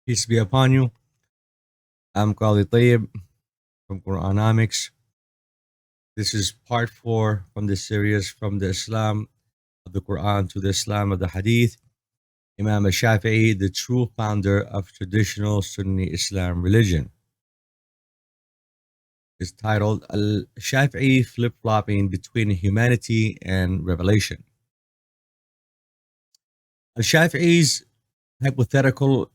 Peace be upon you. I'm Qali Tayyib from Quranomics. This is part 4 from the series From the Islam of the Quran to the Islam of the Hadith. Imam Al-Shafi'i, the true founder of traditional Sunni Islam religion, is titled Al-Shafi'i Flip-Flopping Between Humanity and Revelation. Al-Shafi'i's hypothetical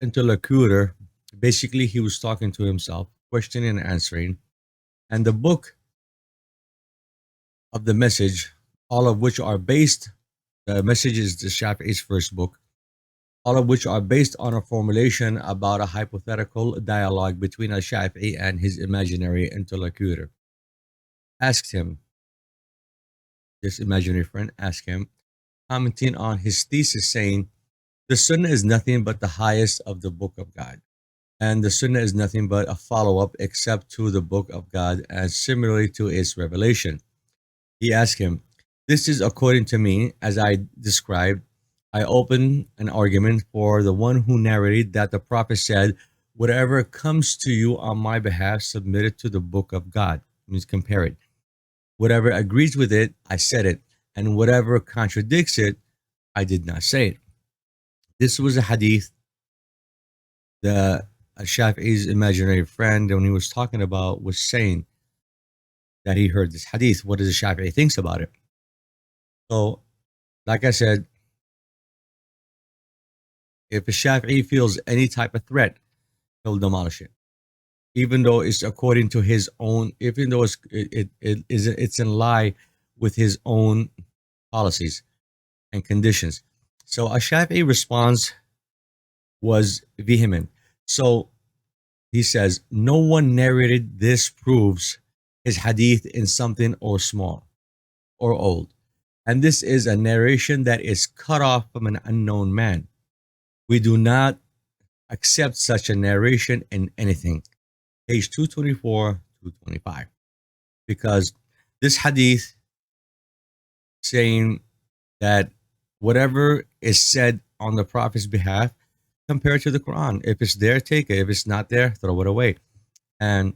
interlocutor, basically he was talking to himself, questioning and answering, and the book of the message, all of which are based, the message is the Shafi'i's first book, all of which are based on a formulation about a hypothetical dialogue between Al-Shafi'i and his imaginary interlocutor. Asked him, this imaginary friend asked him, commenting on his thesis, saying, the Sunnah is nothing but the highest of the book of God. And the Sunnah is nothing but a follow-up except to the book of God and similarly to its revelation. He asked him, this is according to me, as I described. I open an argument for the one who narrated that the Prophet said, whatever comes to you on my behalf, submit it to the book of God. It means compare it. Whatever agrees with it, I said it. And whatever contradicts it, I did not say it. This was a hadith the Shafi'i's imaginary friend, when he was talking about, was saying that he heard this hadith. What does the Shafi'i thinks about it? So, like I said, if a Shafi'i feels any type of threat, he'll demolish it, even though it's according to his own, even though it's in lie with his own policies and conditions. So a Shafi'i response was vehement. So he says, no one narrated this proves his hadith in something or small or old. And this is a narration that is cut off from an unknown man. We do not accept such a narration in anything. Page 224, 225. Because this hadith saying that whatever is said on the Prophet's behalf, compared to the Quran. If it's there, take it. If it's not there, throw it away. And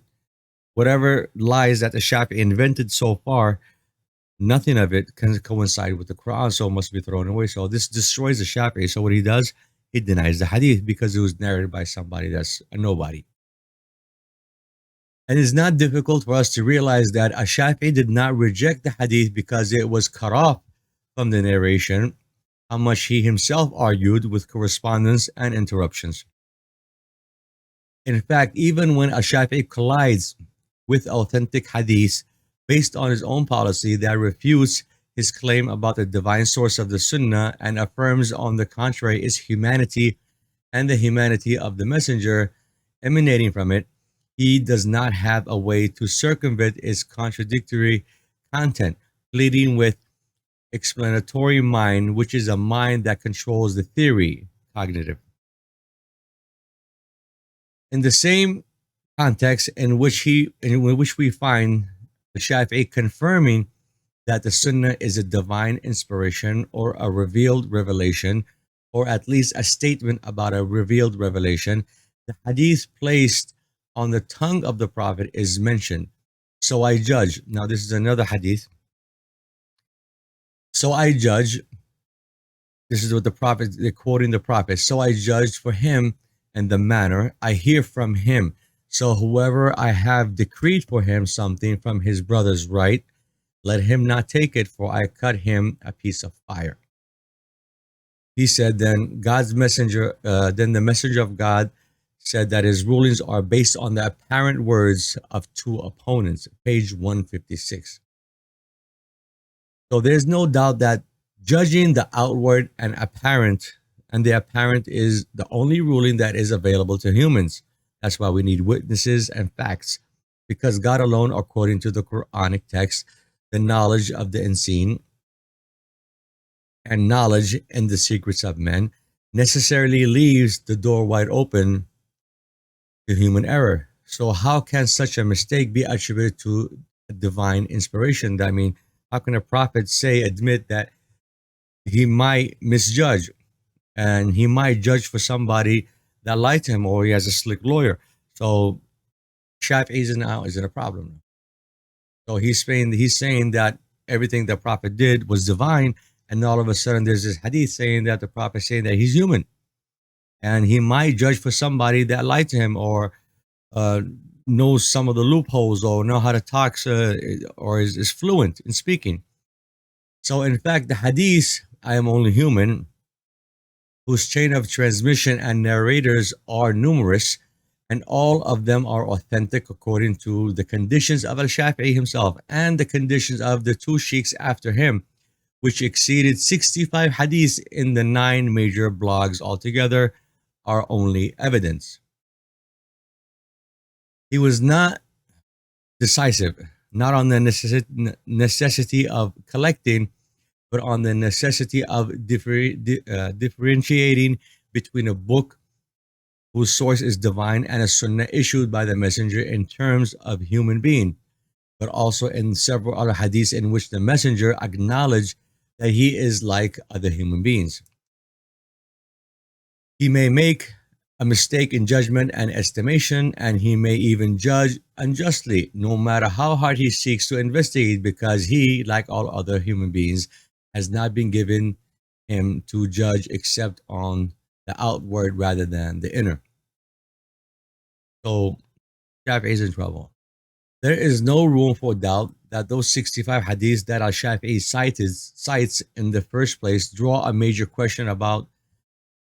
whatever lies that the Shafi'i invented so far, nothing of it can coincide with the Quran, so it must be thrown away. So this destroys the Shafi'i. So what he does, he denies the hadith because it was narrated by somebody that's a nobody. And it's not difficult for us to realize that a Shafi'i did not reject the hadith because it was cut off from the narration, how much he himself argued with correspondence and interruptions. In fact, even when a Shafi'i collides with authentic hadith based on his own policy that refutes his claim about the divine source of the Sunnah and affirms on the contrary its humanity and the humanity of the messenger emanating from it, he does not have a way to circumvent its contradictory content, pleading with explanatory mind, which is a mind that controls the theory, cognitive. In the same context in which we find the Shafi'i confirming that the Sunnah is a divine inspiration or a revealed revelation, or at least a statement about a revealed revelation, the hadith placed on the tongue of the Prophet is mentioned. So I judge. Now this is another hadith. So I judge, this is what the Prophet, they're quoting the Prophet. So I judged for him in the manner I hear from him. So whoever I have decreed for him something from his brother's right, let him not take it, for I cut him a piece of fire. He said, then the messenger of God said that his rulings are based on the apparent words of two opponents, page 156. So there's no doubt that judging the outward and the apparent is the only ruling that is available to humans. That's why we need witnesses and facts, because God alone, according to the Quranic text, the knowledge of the unseen and knowledge in the secrets of men necessarily leaves the door wide open to human error. So how can such a mistake be attributed to divine inspiration? I mean, how can a prophet admit that he might misjudge and he might judge for somebody that lie to him, or he has a slick lawyer. So Shafi'i isn't a problem. So he's saying that everything the Prophet did was divine, and all of a sudden there's this hadith saying that the Prophet saying that he's human, and he might judge for somebody that lied to him, or uh, knows some of the loopholes, or know how to talk, or is fluent in speaking. So in fact, the hadith, I am only human, whose chain of transmission and narrators are numerous, and all of them are authentic according to the conditions of Al-Shafi'i himself and the conditions of the two sheikhs after him, which exceeded 65 hadiths in the 9 major blogs altogether, are only evidence. He was not decisive, not on the necessity of collecting, but on the necessity of differentiating between a book whose source is divine and a sunnah issued by the messenger in terms of human being, but also in several other hadiths in which the messenger acknowledged that he is like other human beings. He may make a mistake in judgment and estimation, and he may even judge unjustly, no matter how hard he seeks to investigate, because he, like all other human beings, has not been given him to judge except on the outward rather than the inner. So Shafi'i is in trouble. There is no room for doubt that those 65 hadiths that Al-Shafi'i cites in the first place draw a major question about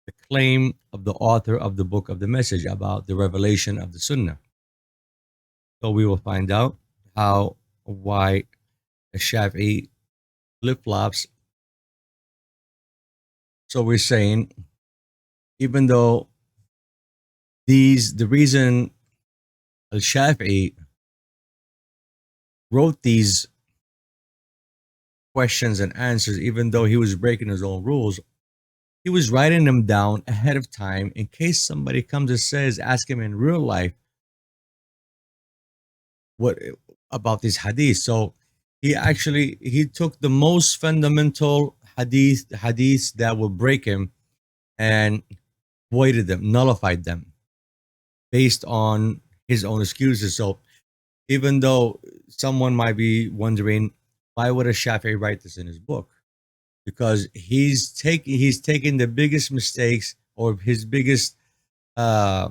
the claim of the author of the book of the message, about the revelation of the Sunnah. So we will find out why Shafi'i flip-flops. So we're saying, even though the reason Al-Shafi'i wrote these questions and answers, even though he was breaking his own rules, he was writing them down ahead of time in case somebody comes and says, ask him in real life what about these hadiths. So he took the most fundamental hadiths that would break him, and voided them, nullified them based on his own excuses. So even though someone might be wondering, why would a Shafi'i write this in his book? Because he's taking the biggest mistakes, or his biggest the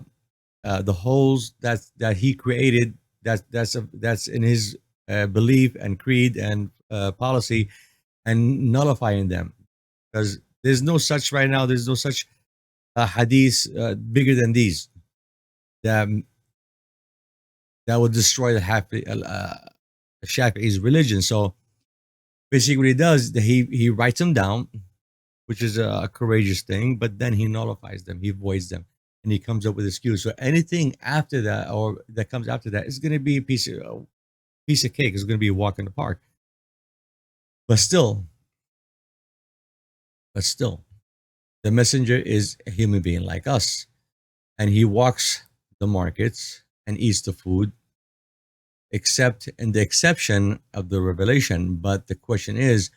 holes that he created, that's in his belief and creed and policy, and nullifying them, because there's no such right now. There's no such hadith bigger than these that that would destroy the Shafi'i's religion. So basically, what he does, he writes them down, which is a courageous thing, but then he nullifies them, he voids them, and he comes up with an excuse. So anything after that, or that comes after that, is going to be a piece of cake. It's going to be a walk in the park. But still, the messenger is a human being like us, and he walks the markets and eats the food, except in the exception of the revelation. But the question is,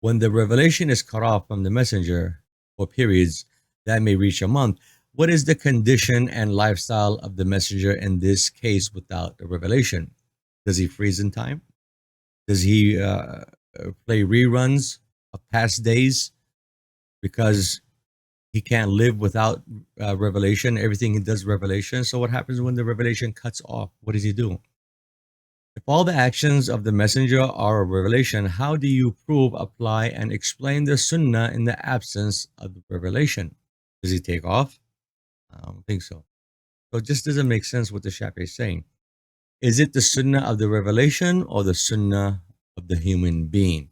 when the revelation is cut off from the messenger for periods that may reach a month, what is the condition and lifestyle of the messenger in this case without a revelation? Does he freeze in time? Does he play reruns of past days because he can't live without revelation? Everything he does revelation. So what happens when the revelation cuts off? What does he do? If all the actions of the messenger are a revelation, how do you prove, apply, and explain the sunnah in the absence of the revelation? Does he take off? I don't think so. So it just doesn't make sense what the Shafi'i is saying. Is it the sunnah of the revelation or the sunnah of the human being?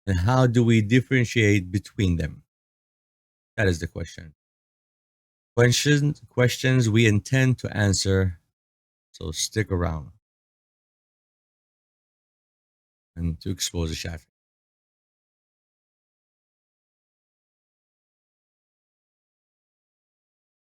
And how do we differentiate between them? That is the question. Questions we intend to answer. So stick around and to expose the Shafi'i.